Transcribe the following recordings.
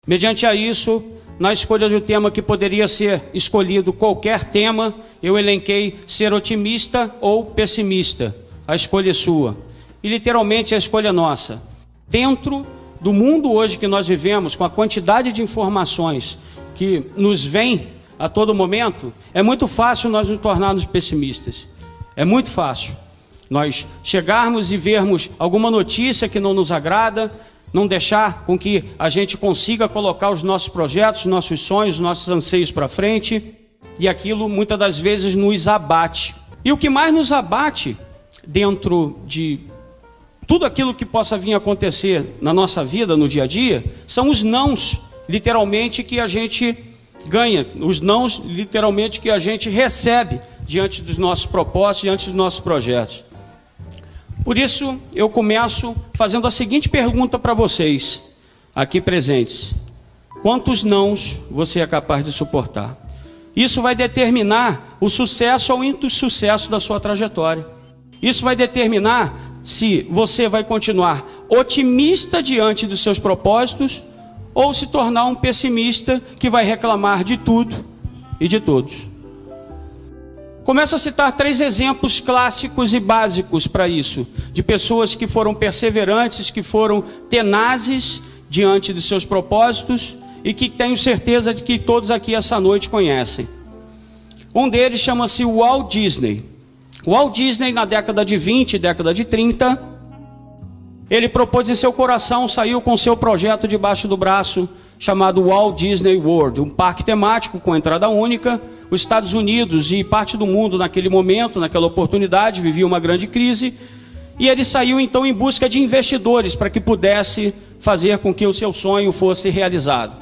Mediante a isso, na escolha do tema que poderia ser escolhido qualquer tema, eu elenquei ser otimista ou pessimista. A escolha é sua. E literalmente a escolha é nossa. Dentro do mundo hoje que nós vivemos, com a quantidade de informações que nos vem a todo momento, é muito fácil nós nos tornarmos pessimistas. É muito fácil nós chegarmos e vermos alguma notícia que não nos agrada, não deixar com que a gente consiga colocar os nossos projetos, nossos sonhos, nossos anseios para frente, e aquilo muitas das vezes nos abate. E o que mais nos abate dentro de tudo aquilo que possa vir a acontecer na nossa vida, no dia a dia, são os nãos, literalmente, que a gente ganha, os nãos, literalmente, que a gente recebe diante dos nossos propósitos, diante dos nossos projetos. Por isso, eu começo fazendo a seguinte pergunta para vocês, aqui presentes: quantos nãos você é capaz de suportar? Isso vai determinar o sucesso ou insucesso da sua trajetória. Isso vai determinar se você vai continuar otimista diante dos seus propósitos ou se tornar um pessimista que vai reclamar de tudo e de todos. Começo a citar 3 exemplos clássicos e básicos para isso, de pessoas que foram perseverantes, que foram tenazes diante de seus propósitos e que tenho certeza de que todos aqui essa noite conhecem. Um deles chama-se Walt Disney. Walt Disney, na década de 20, década de 30, ele propôs em seu coração, saiu com seu projeto debaixo do braço, chamado Walt Disney World, um parque temático com entrada única. Os Estados Unidos e parte do mundo naquele momento, naquela oportunidade, vivia uma grande crise, e ele saiu então em busca de investidores para que pudesse fazer com que o seu sonho fosse realizado.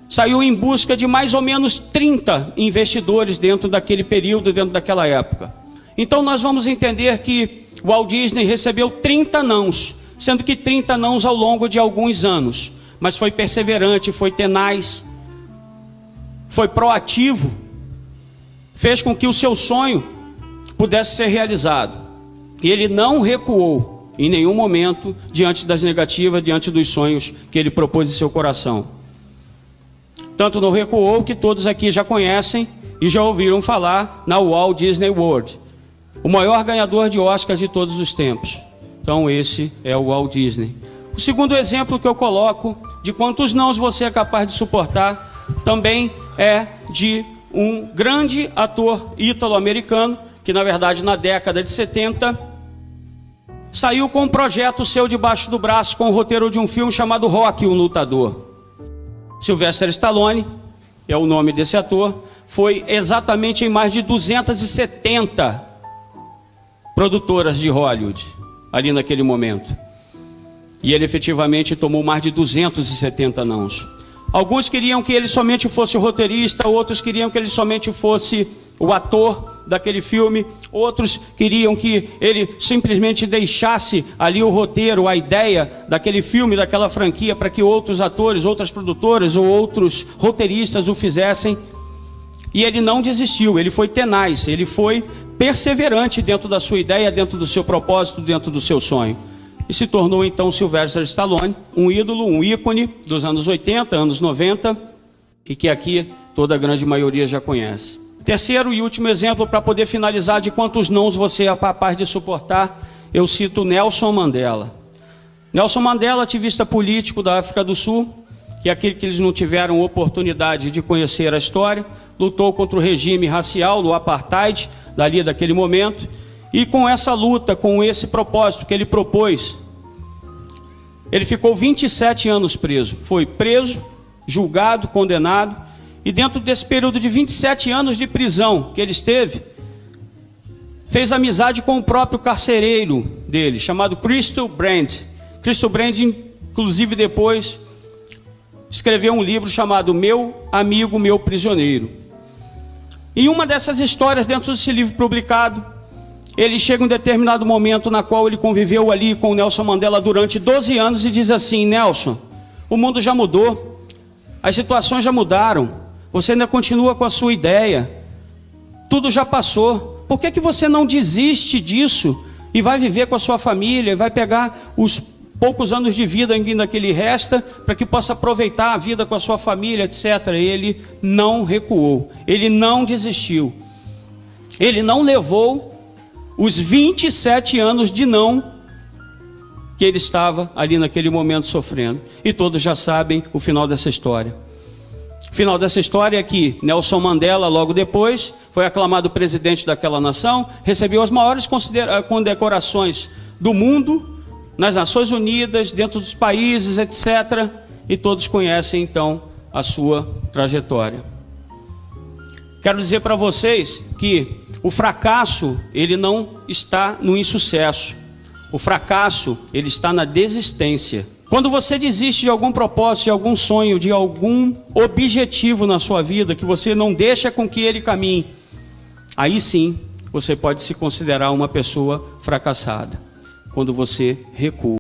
Saiu em busca de mais ou menos 30 investidores dentro daquele período, dentro daquela época. Então nós vamos entender que o Walt Disney recebeu 30 nãos, sendo que 30 nãos ao longo de alguns anos, mas foi perseverante, foi tenaz, foi proativo, fez com que o seu sonho pudesse ser realizado. E ele não recuou em nenhum momento diante das negativas, diante dos sonhos que ele propôs em seu coração. Tanto não recuou que todos aqui já conhecem e já ouviram falar na Walt Disney World, o maior ganhador de Oscars de todos os tempos. Então esse é o Walt Disney. O segundo exemplo que eu coloco de quantos nãos você é capaz de suportar também é de um grande ator ítalo-americano, que na verdade na década de 70 saiu com um projeto seu debaixo do braço, com o roteiro de um filme chamado Rocky, o Lutador. Sylvester Stallone é o nome desse ator. Foi exatamente em mais de 270 produtoras de Hollywood ali naquele momento, e ele efetivamente tomou mais de 270 nãos. Alguns queriam que ele somente fosse o roteirista, outros queriam que ele somente fosse o ator daquele filme, outros queriam que ele simplesmente deixasse ali o roteiro, a ideia daquele filme, daquela franquia, para que outros atores, outras produtoras ou outros roteiristas o fizessem. E ele não desistiu, ele foi tenaz, ele foi perseverante dentro da sua ideia, dentro do seu propósito, dentro do seu sonho. E se tornou então Sylvester Stallone, um ídolo, um ícone dos anos 80, anos 90, e que aqui toda a grande maioria já conhece. Terceiro e último exemplo, para poder finalizar, de quantos nãos você é capaz de suportar, eu cito Nelson Mandela. Nelson Mandela, ativista político da África do Sul, que é aquele que eles não tiveram oportunidade de conhecer a história, lutou contra o regime racial do apartheid, dali daquele momento. E com essa luta, com esse propósito que ele propôs, ele ficou 27 anos preso. Foi preso, julgado, condenado. E dentro desse período de 27 anos de prisão que ele esteve, fez amizade com o próprio carcereiro dele, chamado Crystal Brand. Crystal Brand, inclusive, depois escreveu um livro chamado Meu Amigo, Meu Prisioneiro. Em uma dessas histórias, dentro desse livro publicado, ele chega em um determinado momento na qual ele conviveu ali com o Nelson Mandela durante 12 anos e diz assim: Nelson, o mundo já mudou, as situações já mudaram, você ainda continua com a sua ideia, tudo já passou, por que você não desiste disso e vai viver com a sua família, vai pegar os poucos anos de vida ainda que lhe resta, para que possa aproveitar a vida com a sua família, etc. Ele não recuou, ele não desistiu, ele não levou os 27 anos de não que ele estava ali naquele momento sofrendo. E todos já sabem o final dessa história. O final dessa história é que Nelson Mandela, logo depois, foi aclamado presidente daquela nação, recebeu as maiores condecorações do mundo, nas Nações Unidas, dentro dos países, etc. E todos conhecem então a sua trajetória. Quero dizer para vocês que o fracasso, ele não está no insucesso. O fracasso, ele está na desistência. Quando você desiste de algum propósito, de algum sonho, de algum objetivo na sua vida, que você não deixa com que ele caminhe, aí sim, você pode se considerar uma pessoa fracassada. Quando você recua.